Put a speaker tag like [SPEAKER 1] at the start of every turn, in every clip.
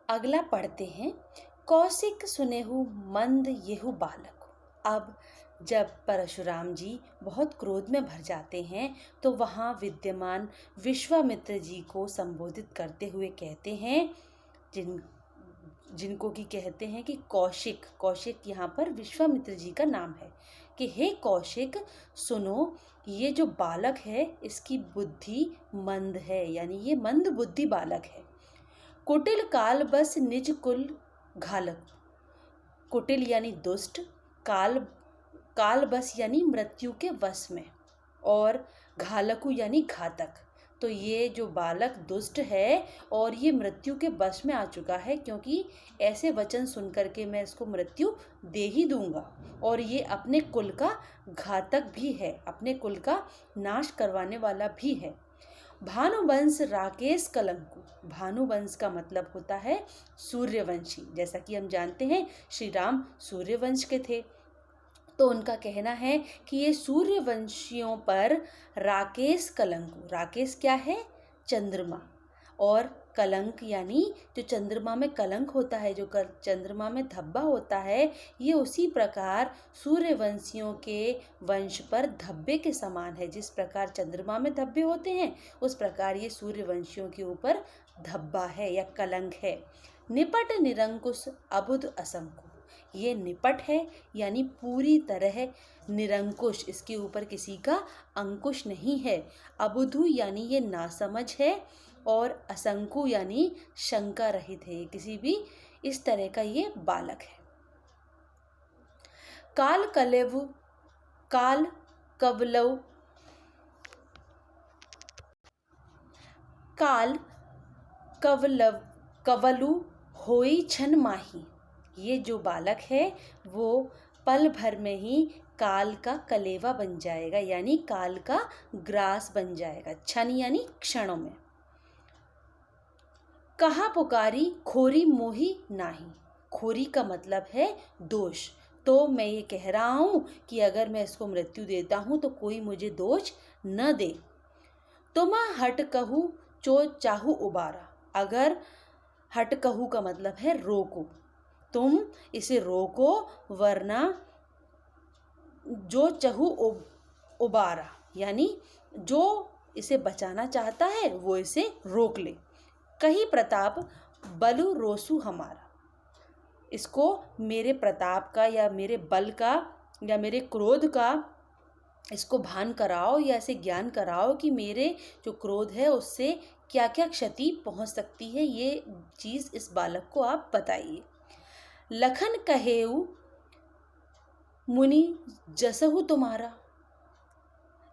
[SPEAKER 1] अगला पढ़ते हैं। कौशिक सुनेहु मंद येहु बालक। अब जब परशुराम जी बहुत क्रोध में भर जाते हैं तो वहाँ विद्यमान विश्वामित्र जी को संबोधित करते हुए कहते हैं, जिनको कि कहते हैं कि कौशिक। कौशिक यहाँ पर विश्वामित्र जी का नाम है कि हे कौशिक, सुनो, ये जो बालक है इसकी बुद्धि मंद है, यानी ये मंद बुद्धि बालक है। कुटिल काल बस निज कुल घालक। कुटिल यानी दुष्ट, काल बस यानी मृत्यु के वश में, और घालकु यानी घातक। तो ये जो बालक दुष्ट है और ये मृत्यु के वश में आ चुका है, क्योंकि ऐसे वचन सुन करके मैं इसको मृत्यु दे ही दूंगा। और ये अपने कुल का घातक भी है, अपने कुल का नाश करवाने वाला भी है। भानुवंश राकेश कलंकु। भानुवंश का मतलब होता है सूर्यवंशी। जैसा कि हम जानते हैं श्री राम सूर्यवंश के थे, तो उनका कहना है कि ये सूर्यवंशियों पर राकेश कलंकु। राकेश क्या है? चंद्रमा। और कलंक यानी जो चंद्रमा में कलंक होता है, जो चंद्रमा में धब्बा होता है, ये उसी प्रकार सूर्यवंशियों के वंश पर धब्बे के समान है। जिस प्रकार चंद्रमा में धब्बे होते हैं, उस प्रकार ये सूर्यवंशियों के ऊपर धब्बा है या कलंक है। निपट निरंकुश अबुध असंकु। ये निपट है यानी पूरी तरह निरंकुश, इसके ऊपर किसी का अंकुश नहीं है। अबुधु यानी ये नासमझ है, और असंकु यानी शंका रहित है, किसी भी इस तरह का ये बालक है। काल कलेवु काल कवलव काल कवलु होई छन माही। ये जो बालक है वो पल भर में ही काल का कलेवा बन जाएगा, यानी काल का ग्रास बन जाएगा। क्षण यानी क्षणों में। कहा पुकारी खोरी मोही नाही। खोरी का मतलब है दोष। तो मैं ये कह रहा हूँ कि अगर मैं इसको मृत्यु देता हूँ तो कोई मुझे दोष न दे। तुम हट कहू चो चाहू उबारा। अगर हट कहू का मतलब है रोको, तुम इसे रोको, वरना जो चहू उबारा, यानी जो इसे बचाना चाहता है वो इसे रोक ले। कही प्रताप बलु रोसु हमारा। इसको मेरे प्रताप का या मेरे बल का या मेरे क्रोध का इसको भान कराओ, या इसे ज्ञान कराओ कि मेरे जो क्रोध है उससे क्या क्या क्षति पहुंच सकती है। ये चीज़ इस बालक को आप बताइए। लखन कहेऊ मुनि जसहु तुम्हारा।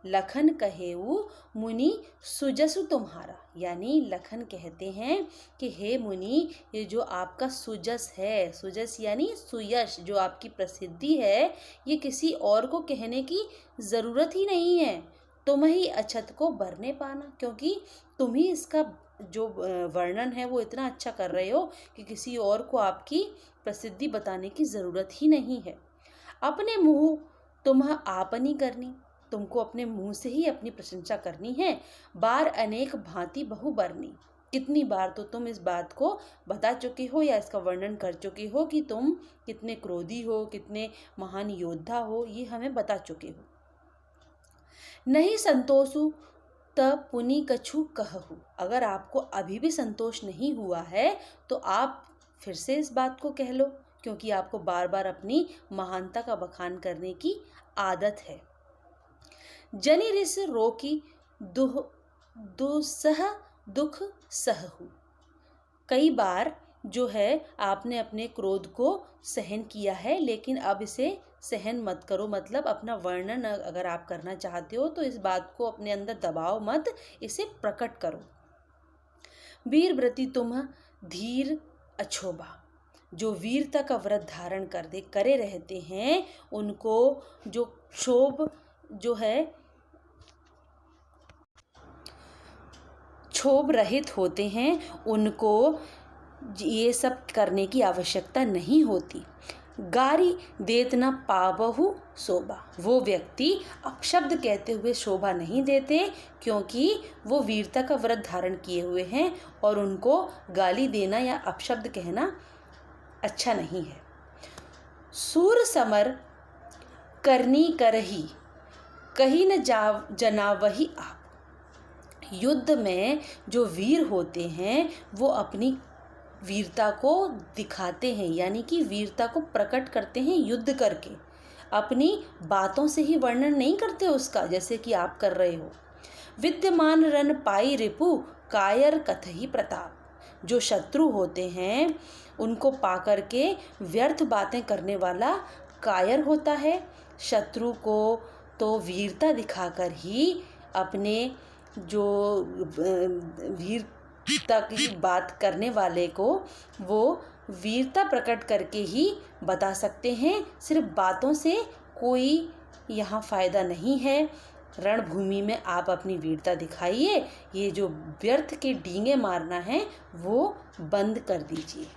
[SPEAKER 1] लखन कहेऊ मुनि सुजसु तुम्हारा, यानी लखन कहते हैं कि हे मुनि, ये जो आपका सुजस है, सुजस यानी सुयश, जो आपकी प्रसिद्धि है, ये किसी और को कहने की ज़रूरत ही नहीं है। तुम ही अछत को बरने पाना, क्योंकि तुम ही इसका जो वर्णन है वो इतना अच्छा कर रहे हो कि किसी और को आपकी प्रसिद्धि बताने की ज़रूरत ही नहीं है। अपने मुँह तुम आपनी करनी। तुमको अपने मुंह से ही अपनी प्रशंसा करनी है। बार अनेक भांति बहु बरनी। कितनी बार तो तुम इस बात को बता चुके हो या इसका वर्णन कर चुके हो कि तुम कितने क्रोधी हो, कितने महान योद्धा हो, ये हमें बता चुके हो। नहीं संतोषु त पुनि कछु कहु। अगर आपको अभी भी संतोष नहीं हुआ है तो आप फिर से इस बात को कह लो, क्योंकि आपको बार बार अपनी महानता का बखान करने की आदत है। जनि रिस रोकी दुसह दुख सहु। कई बार जो है आपने अपने क्रोध को सहन किया है, लेकिन अब इसे सहन मत करो। मतलब अपना वर्णन अगर आप करना चाहते हो तो इस बात को अपने अंदर दबाओ मत, इसे प्रकट करो। वीर व्रति तुम धीर अछोभा। जो वीरता का व्रत धारण करे रहते हैं उनको जो क्षोभ जो है क्षोभ रहित होते हैं, उनको ये सब करने की आवश्यकता नहीं होती। गारी देत न पावहु शोभा। वो व्यक्ति अपशब्द कहते हुए शोभा नहीं देते, क्योंकि वो वीरता का व्रत धारण किए हुए हैं और उनको गाली देना या अपशब्द कहना अच्छा नहीं है। सूर समर करनी करही, कहीं न जनावही आप। युद्ध में जो वीर होते हैं वो अपनी वीरता को दिखाते हैं, यानी कि वीरता को प्रकट करते हैं युद्ध करके, अपनी बातों से ही वर्णन नहीं करते उसका, जैसे कि आप कर रहे हो। विद्यमान रन पाई रिपु, कायर कथही प्रताप। जो शत्रु होते हैं उनको पाकर के व्यर्थ बातें करने वाला कायर होता है। शत्रु को तो वीरता दिखाकर ही अपने जो वीरता की बात करने वाले को वो वीरता प्रकट करके ही बता सकते हैं। सिर्फ बातों से कोई यहाँ फ़ायदा नहीं है। रणभूमि में आप अपनी वीरता दिखाइए, ये जो व्यर्थ के डींगे मारना है वो बंद कर दीजिए।